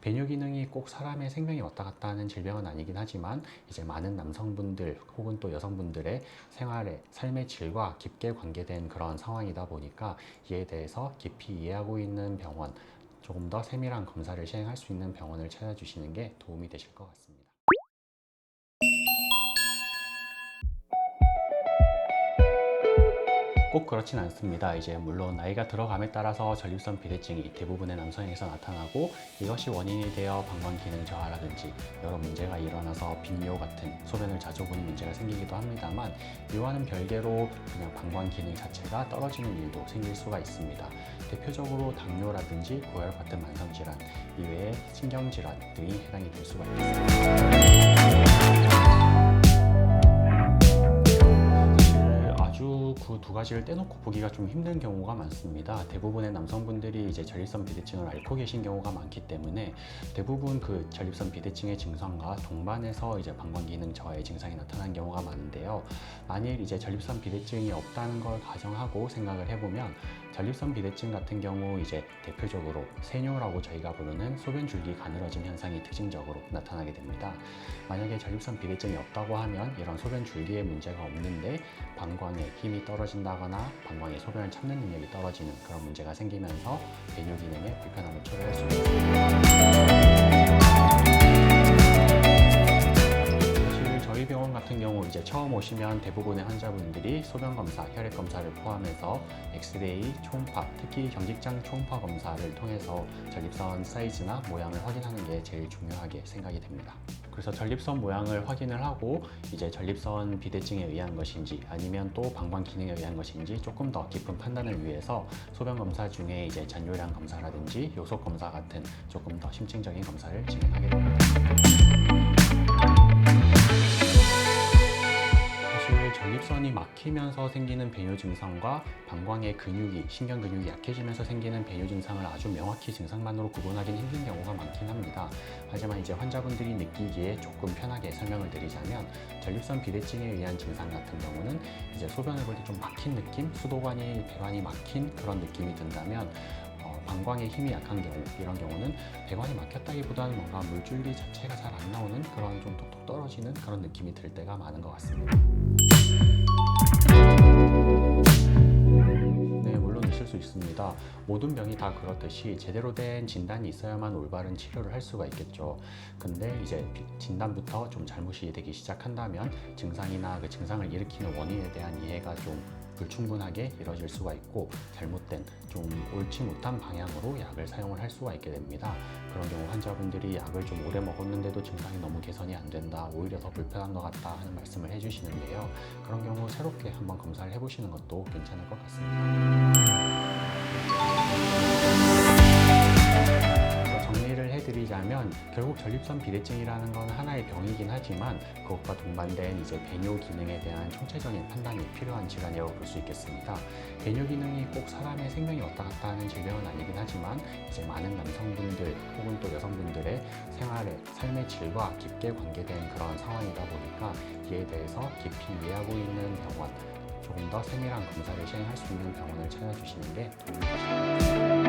배뇨 기능이 꼭 사람의 생명이 왔다 갔다 하는 질병은 아니긴 하지만 이제 많은 남성분들 혹은 또 여성분들의 생활의 삶의 질과 깊게 관계된 그런 상황이다 보니까 이에 대해서 깊이 이해하고 있는 병원, 조금 더 세밀한 검사를 시행할 수 있는 병원을 찾아주시는 게 도움이 되실 것 같습니다. 꼭 그렇진 않습니다. 이제 물론 나이가 들어감에 따라서 전립선 비대증이 대부분의 남성에서 나타나고 이것이 원인이 되어 방광 기능 저하라든지 여러 문제가 일어나서 빈뇨 같은 소변을 자주 보는 문제가 생기기도 합니다만, 이와는 별개로 그냥 방광 기능 자체가 떨어지는 일도 생길 수가 있습니다. 대표적으로 당뇨라든지 고혈압 같은 만성질환 이외에 신경질환 등이 해당이 될 수가 있습니다. 그 두 가지를 떼놓고 보기가 좀 힘든 경우가 많습니다. 대부분의 남성분들이 이제 전립선 비대증을 앓고 계신 경우가 많기 때문에 대부분 그 전립선 비대증의 증상과 동반해서 이제 방광 기능 저하의 증상이 나타나는 경우가 많은데요. 만일 이제 전립선 비대증이 없다는 걸 가정하고 생각을 해보면, 전립선 비대증 같은 경우 이제 대표적으로 세뇨라고 저희가 부르는 소변 줄기 가늘어짐 현상이 특징적으로 나타나게 됩니다. 만약에 전립선 비대증이 없다고 하면 이런 소변 줄기에 문제가 없는데 방광에 힘이 떨어진다거나 방광의 소변을 참는 능력이 떨어지는 그런 문제가 생기면서 배뇨 기능에 불편함을 초래할 수 있습니다. 저희 병원 같은 경우 이제 처음 오시면 대부분의 환자분들이 소변 검사, 혈액 검사를 포함해서 엑스레이, 초음파, 특히 경직장 초음파 검사를 통해서 전립선 사이즈나 모양을 확인하는 게 제일 중요하게 생각이 됩니다. 그래서 전립선 모양을 확인을 하고 이제 전립선 비대증에 의한 것인지 아니면 또 방광 기능에 의한 것인지 조금 더 깊은 판단을 위해서 소변 검사 중에 이제 잔뇨량 검사라든지 요속 검사 같은 조금 더 심층적인 검사를 진행하게 됩니다. 전립선이 막히면서 생기는 배뇨 증상과 방광의 근육이, 신경 근육이 약해지면서 생기는 배뇨 증상을 아주 명확히 증상만으로 구분하기는 힘든 경우가 많긴 합니다. 하지만 이제 환자분들이 느끼기에 조금 편하게 설명을 드리자면, 전립선 비대증에 의한 증상 같은 경우는 이제 소변을 볼 때 좀 막힌 느낌, 수도관이, 배관이 막힌 그런 느낌이 든다면, 방광에 힘이 약한 경우, 이런 경우는 배관이 막혔다기보다는 뭔가 물줄기 자체가 잘 안 나오는 그런 좀 톡톡 떨어지는 그런 느낌이 들 때가 많은 것 같습니다. 네, 물론 있을 수 있습니다. 모든 병이 다 그렇듯이 제대로 된 진단이 있어야만 올바른 치료를 할 수가 있겠죠. 근데 이제 진단부터 좀 잘못이 되기 시작한다면 증상이나 그 증상을 일으키는 원인에 대한 이해가 좀 불충분하게 이루어질 수가 있고, 잘못된, 좀 옳지 못한 방향으로 약을 사용을 할 수가 있게 됩니다. 그런 경우 환자분들이 약을 좀 오래 먹었는데도 증상이 너무 개선이 안 된다, 오히려 더 불편한 것 같다 하는 말씀을 해주시는데요. 그런 경우 새롭게 한번 검사를 해보시는 것도 괜찮을 것 같습니다. 정리를 해드리자면, 결국 전립선 비대증이라는 건 하나의 병이긴 하지만 그것과 동반된 이제 배뇨 기능에 대한 총체적인 판단이 필요한 질환이라고 볼 수 있겠습니다. 배뇨 기능이 꼭 사람의 생명이 왔다 갔다 하는 질병은 아니긴 하지만 이제 많은 남성분들 혹은 또 여성분들의 생활의 삶의 질과 깊게 관계된 그런 상황이다 보니까 이에 대해서 깊이 이해하고 있는 병원, 조금 더 세밀한 검사를 시행할 수 있는 병원을 찾아주시는 게 도움이 되실 것 같습니다.